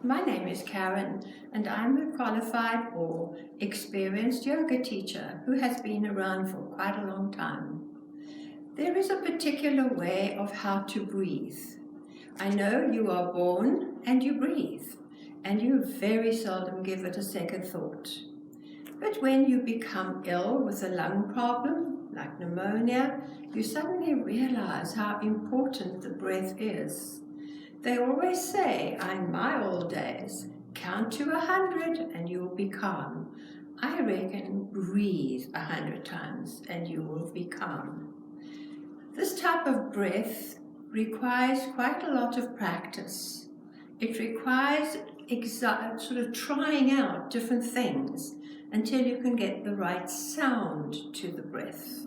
My name is Karin, and I'm a qualified or experienced yoga teacher who has been around for quite a long time. There is a particular way of how to breathe. I know you are born and you breathe, and you very seldom give it a second thought. But when you become ill with a lung problem, like pneumonia, you suddenly realize how important the breath is. They always say, in my old days, count to 100 and you'll be calm. I reckon breathe 100 times and you will be calm. This type of breath requires quite a lot of practice. It requires sort of trying out different things until you can get the right sound to the breath.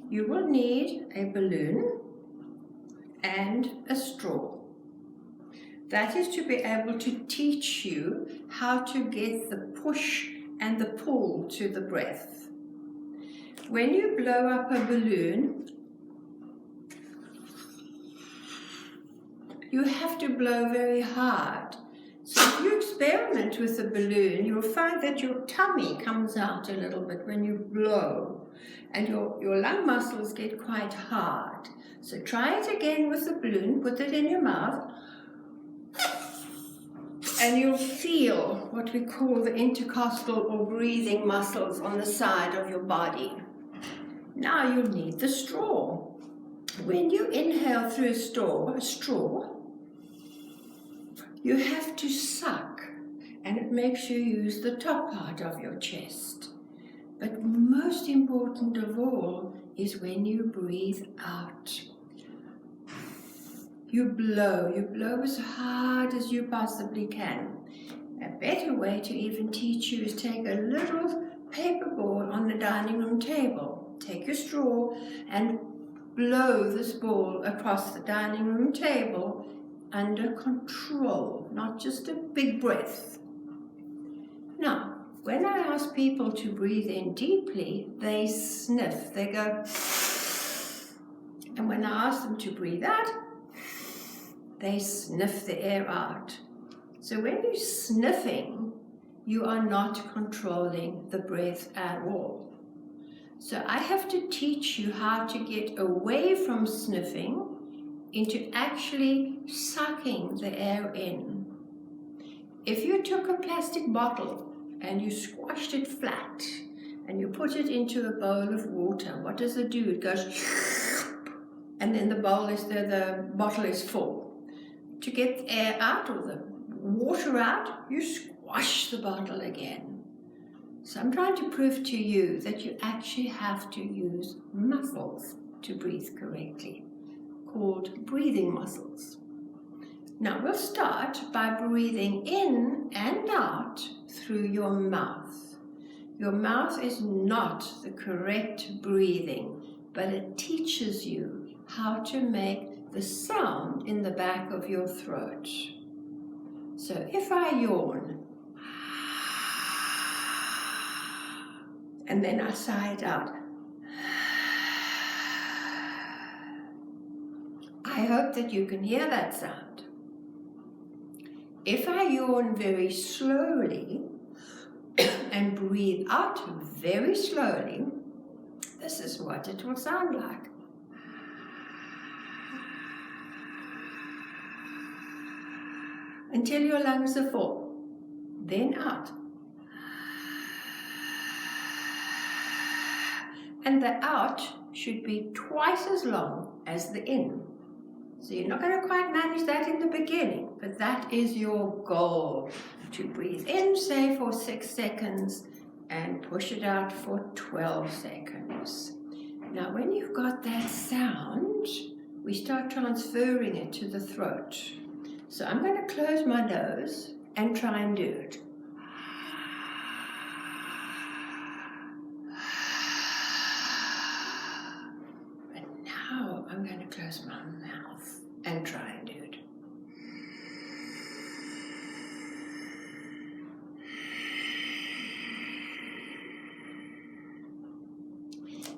You will need a balloon and a straw. That is to be able to teach you how to get the push and the pull to the breath. When you blow up a balloon, you have to blow very hard. So if you experiment with the balloon, you'll find that your tummy comes out a little bit when you blow, and your lung muscles get quite hard. So try it again with the balloon, put it in your mouth, and you'll feel what we call the intercostal or breathing muscles on the side of your body. Now you'll need the straw. When you inhale through a straw, you have to suck, and it makes you use the top part of your chest. But most important of all is when you breathe out. You blow as hard as you possibly can. A better way to even teach you is take a little paper ball on the dining room table. Take your straw and blow this ball across the dining room table under control, not just a big breath. Now, when I ask people to breathe in deeply, they sniff, they go, and when I ask them to breathe out, they sniff the air out. So when you're sniffing, you are not controlling the breath at all. So I have to teach you how to get away from sniffing into actually sucking the air in. If you took a plastic bottle and you squashed it flat and you put it into a bowl of water, what does it do? It goes and then the bottle is full. To get the air out or the water out, you squash the bottle again. So I'm trying to prove to you that you actually have to use muscles to breathe correctly, called breathing muscles. Now we'll start by breathing in and out through your mouth. Your mouth is not the correct breathing, but it teaches you how to make the sound in the back of your throat. So if I yawn, and then I sigh it out, I hope that you can hear that sound. If I yawn very slowly and breathe out very slowly, this is what it will sound like. Until your lungs are full, then out. And the out should be twice as long as the in. So you're not going to quite manage that in the beginning, but that is your goal, to breathe in, say, for 6 seconds and push it out for 12 seconds. Now, when you've got that sound, we start transferring it to the throat. So I'm going to close my nose and try and do it. But now I'm going to close my mouth and try and do it.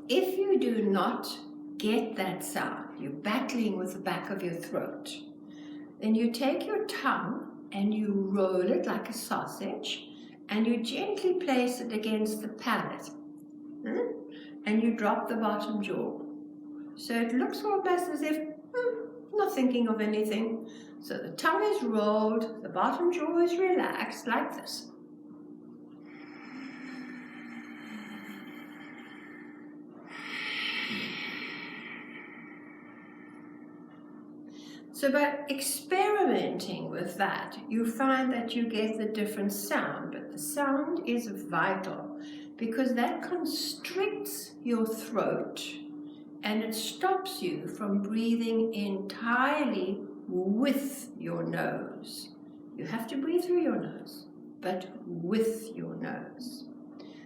If you do not get that sound, you're battling with the back of your throat, then you take your tongue and you roll it like a sausage, and you gently place it against the palate. And you drop the bottom jaw. So it looks almost as if not thinking of anything. So the tongue is rolled, the bottom jaw is relaxed like this. So by experimenting with that, you find that you get the different sound, but the sound is vital because that constricts your throat and it stops you from breathing entirely with your nose. You have to breathe through your nose, but with your nose.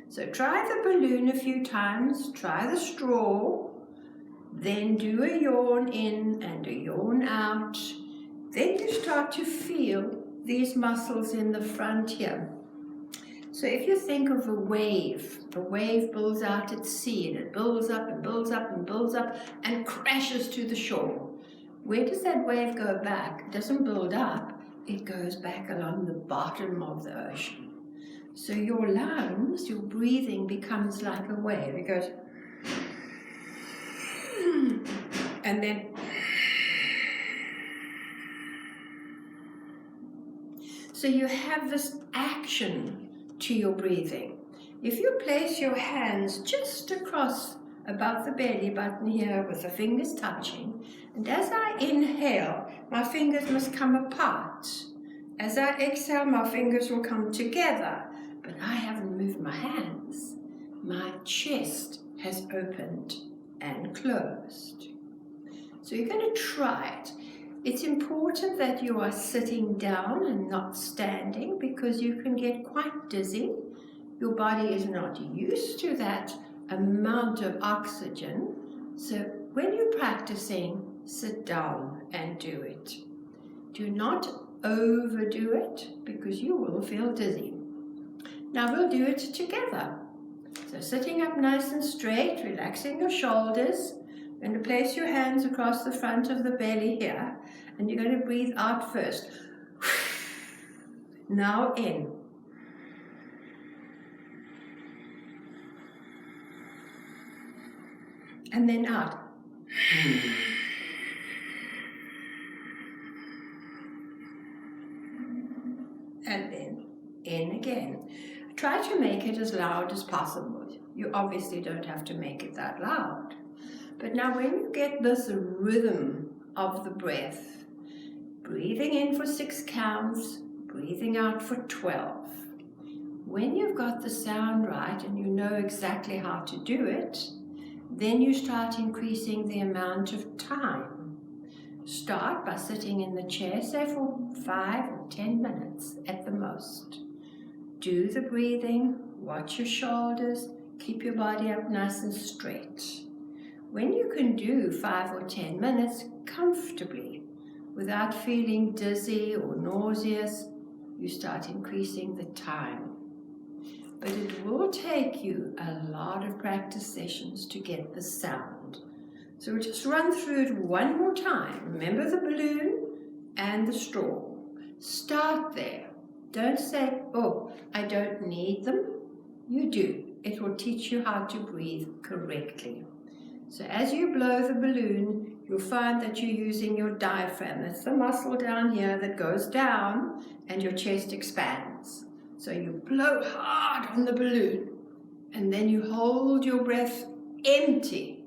So try the balloon a few times, try the straw, then do a yawn in and a yawn out. Then you start to feel these muscles in the front here. So if you think of a wave builds out at sea and it builds up and builds up and builds up and crashes to the shore. Where does that wave go back? It doesn't build up, it goes back along the bottom of the ocean. So your lungs, your breathing becomes like a wave. It goes and then so you have this action to your breathing. If you place your hands just across above the belly button here with the fingers touching, and as I inhale, my fingers must come apart. As I exhale, my fingers will come together, but I haven't moved my hands. My chest has opened and closed. So you're going to try it. It's important that you are sitting down and not standing because you can get quite dizzy. Your body is not used to that amount of oxygen. So when you're practicing, sit down and do it. Do not overdo it because you will feel dizzy. Now we'll do it together. So sitting up nice and straight, relaxing your shoulders. You're going to place your hands across the front of the belly here, and you're going to breathe out first. Now in. And then out. And then in again. Try to make it as loud as possible. You obviously don't have to make it that loud. But now when you get this rhythm of the breath, breathing in for 6 counts, breathing out for 12. When you've got the sound right and you know exactly how to do it, then you start increasing the amount of time. Start by sitting in the chair, say for 5 or 10 minutes at the most. Do the breathing, watch your shoulders, keep your body up nice and straight. When you can do 5 or 10 minutes comfortably, without feeling dizzy or nauseous, you start increasing the time. But it will take you a lot of practice sessions to get the sound. So we'll just run through it one more time. Remember the balloon and the straw. Start there. Don't say, oh, I don't need them. You do. It will teach you how to breathe correctly. So as you blow the balloon, you'll find that you're using your diaphragm. That's the muscle down here that goes down and your chest expands. So you blow hard on the balloon and then you hold your breath empty.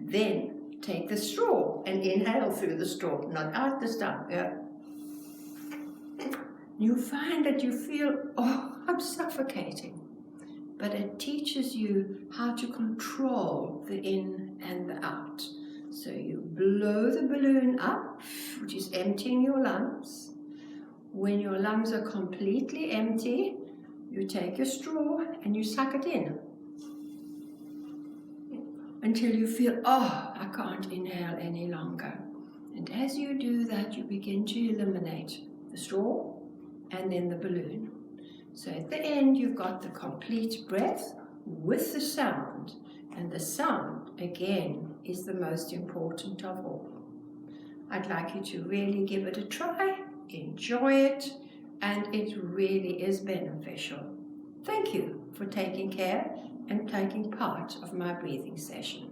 Then take the straw and inhale through the straw, not out this time. Yeah. You find that you feel, oh, I'm suffocating. But it teaches you how to control the in and the out. So you blow the balloon up, which is emptying your lungs. When your lungs are completely empty, you take your straw and you suck it in. Until you feel, oh, I can't inhale any longer. And as you do that, you begin to eliminate the straw and then the balloon. So at the end, you've got the complete breath with the sound. And the sound, again, is the most important of all. I'd like you to really give it a try enjoy it, and it really is beneficial. Thank you for taking care and taking part of my breathing session.